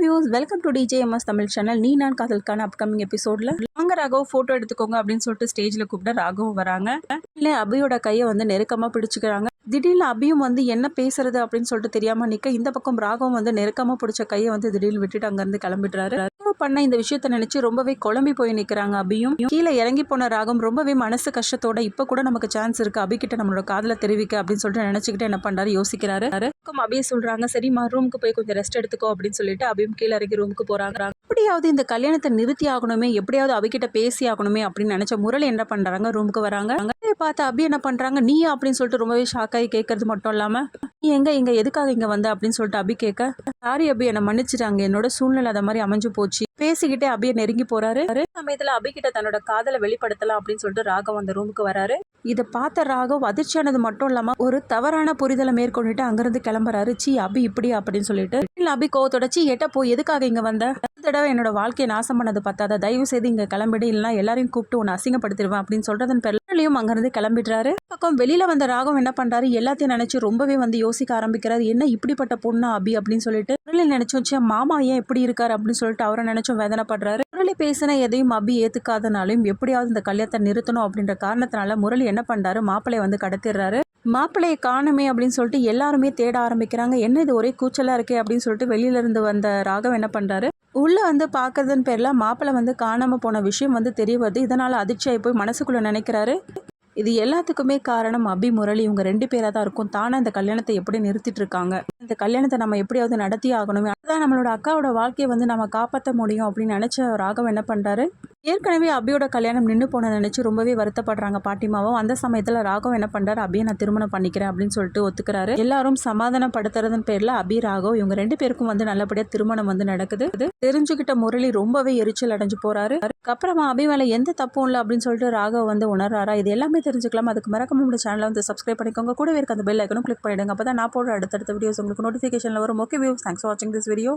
Views welcome to TJMS Tamil channel. நீ நான் காதலுக்கான upcoming எபிசோட்ல வாங்க ராகவ் போட்டோ எடுத்துக்கோங்க அப்படின்னு சொல்லிட்டு ஸ்டேஜ்ல கூப்பிட்டு ராகவ் வராங்க. இல்ல அபியோட கையை வந்து நெருக்கமா பிடிச்சுக்கிறாங்க. திடீர்னு அபியும் வந்து என்ன பேசுறது அப்படின்னு சொல்லிட்டு தெரியாம நிக்க, இந்த பக்கம் ராகவும் வந்து நெருக்கமா பிடிச்ச கையை வந்து திடீர்னு விட்டுட்டு அங்க இருந்து கிளம்பிடுறாரு. பண்ண இந்த விஷயத்த நினைச்சு ரொம்பவே குழம்பி போய் நிக்கிறாங்க. அபியும் கீழே இறங்கி போன ராகம் ரொம்பவே மனசு கஷ்டத்தோட இப்ப கூட நமக்கு சான்ஸ் இருக்கு அபி கிட்ட நம்மளோட காதல தெரிவிக்க அப்படின்னு சொல்லிட்டு நினைச்சுக்கிட்டு என்ன பண்றாரு யோசிக்கிறாரு. அபியை சொல்றாங்க, சரிம்மா ரூமுக்கு போய் கொஞ்சம் ரெஸ்ட் எடுத்துக்கோ அப்படின்னு சொல்லிட்டு அபியும் கீழே இறங்கி ரூமுக்கு போறாங்க. எப்படியாவது இந்த கல்யாணத்தை நிறுத்தி ஆகணுமே, எப்படியாவது அபிகிட்ட பேசி ஆகணுமே அப்படின்னு நினைச்ச முரளி என்ன பண்றாங்க, ரூமுக்கு வராங்க. பார்த்து அபி என்ன பண்றாங்க, நீ அப்படின்னு சொல்லிட்டு ரொம்பவே ஷாக் ஆகி கேட்கறது மட்டும் இல்லாம, நீ எங்க எதுக்காக இங்க வந்த அப்படின்னு சொல்லிட்டு அபி கேட்க, சாரி அபி என்ன மன்னிச்சிட்டாங்க, என்னோட சூழ்நிலை அத மாதிரி அமைஞ்சு போச்சு பேசிக்கிட்டே அபியை நெருங்கி போறாரு. சமயத்துல அபி கிட்ட தன்னோட காதலை வெளிப்படுத்தலாம் அப்படின்னு சொல்லிட்டு ராகவ் அந்த ரூமுக்கு வராரு. இதை பார்த்த ராகவ் அதிர்ச்சியானது மட்டும் இல்லாம ஒரு தவறான புரிதலை மேற்கொண்டுட்டு அங்கிருந்து கிளம்புறாரு. சி அபி இப்படி அப்படின்னு சொல்லிட்டு அபி கோவத்தோட, சி எட்ட போய் எதுக்காக இங்க வந்த, தடவை என்னோட வாழ்க்கையை நாசம் பண்ணது பத்தாத, தயவு செய்து இங்க கிளம்பிடு, இல்லைன்னா எல்லாரையும் கூப்பிட்டு உன்னை அசிங்கப்படுத்திடுவேன் அப்படின்னு சொல்றதன் பேர்லயும் அங்கிருந்து கிளம்பிடுறாரு. பக்கம் வெளியில வந்த ராகம் என்ன பண்றாரு, எல்லாத்தையும் நினைச்சு ரொம்பவே வந்து யோசிக்க ஆரம்பிக்கிறாரு. என்ன இப்படிப்பட்ட பொண்ணா அபி அப்படின்னு சொல்லிட்டு முரளி நினைச்சோம், மாமா ஏன் எப்படி இருக்காரு அப்படின்னு சொல்லிட்டு அவரை நினைச்சும் வேதனைப்படுறாரு. முரளி பேசின எதையும் அபி ஏத்துக்காதனாலையும் எப்படியாவது இந்த கல்யாணத்தை நிறுத்தணும் அப்படின்ற காரணத்தினால முரளி என்ன பண்றாரு, மாப்பிள்ளைய வந்து கடத்திடுறாரு. மாப்பிள்ளையை காணுமே அப்படின்னு சொல்லிட்டு எல்லாருமே தேட ஆரம்பிக்கிறாங்க. என்ன இது ஒரே கூச்சலா இருக்கே அப்படின்னு சொல்லிட்டு வெளியில இருந்து வந்த ராகவ் என்ன பண்றாரு, உள்ள வந்து பாக்குறதுன்னு பேர்ல மாப்பிள்ளை வந்து காணாம போன விஷயம் வந்து தெரிய வருது. இதனால அதிர்ச்சியாகி போய் மனசுக்குள்ள நினைக்கிறாரு, இது எல்லாத்துக்குமே காரணம் அபி முரளி இவங்க 2 பேரா தான் இருக்கும். தானே இந்த கல்யாணத்தை எப்படி நிறுத்திட்டு இருக்காங்க, இந்த கல்யாணத்தை நம்ம எப்படியாவது நடத்தி ஆகணுமே, அதான் நம்மளோட அக்காவோட வாழ்க்கையை வந்து நம்ம காப்பாற்ற முடியும் அப்படின்னு நினைச்ச ராகவ் என்ன பண்றாரு, ஏற்கனவே அபியோட கல்யாணம் நின்று போன நினைச்சு ரொம்பவே வருத்தப்படுறாங்க பாட்டிமாவும். அந்த சமயத்துல ராகவ் என்ன பண்றாரு, அபியை நான் திருமணம் பண்ணிக்கிறேன் அப்படின்னு சொல்லிட்டு ஒத்துக்கிறாரு. எல்லாரும் சமாதானப்படுத்துறதன் பேர்ல அபி ராகவ் இவங்க 2 பேருக்கும் வந்து நல்லபடியா திருமணம் வந்து நடக்குது. தெரிஞ்சுக்கிட்ட முரளி ரொம்பவே எரிச்சல் அடைஞ்சு போறாரு. அதுக்கப்புறமா அபி மேல எந்த தப்பும் இல்லை அப்படின்னு சொல்லிட்டு ராகவ் வந்து உணர்றாரா, இது எல்லாமே தெரிஞ்சுக்கலாம். அதுக்கு மறக்காம நம்மளோட சேனலை வந்து சப்ஸ்கிரைப் பண்ணிக்கோங்க. கூடவே இருக்க அந்த பெல் ஐக்கனும் கிளிக் பண்ணிடுங்க. அப்பதான் நான் போடுற அடுத்தடுத்த வீடியோஸ் உங்களுக்கு நோட்டிஃபிகேஷன்ல வரும். ஓகே வியூஸ், தேங்க்ஸ் ஃபார் வாட்சிங் திஸ் வீடியோ.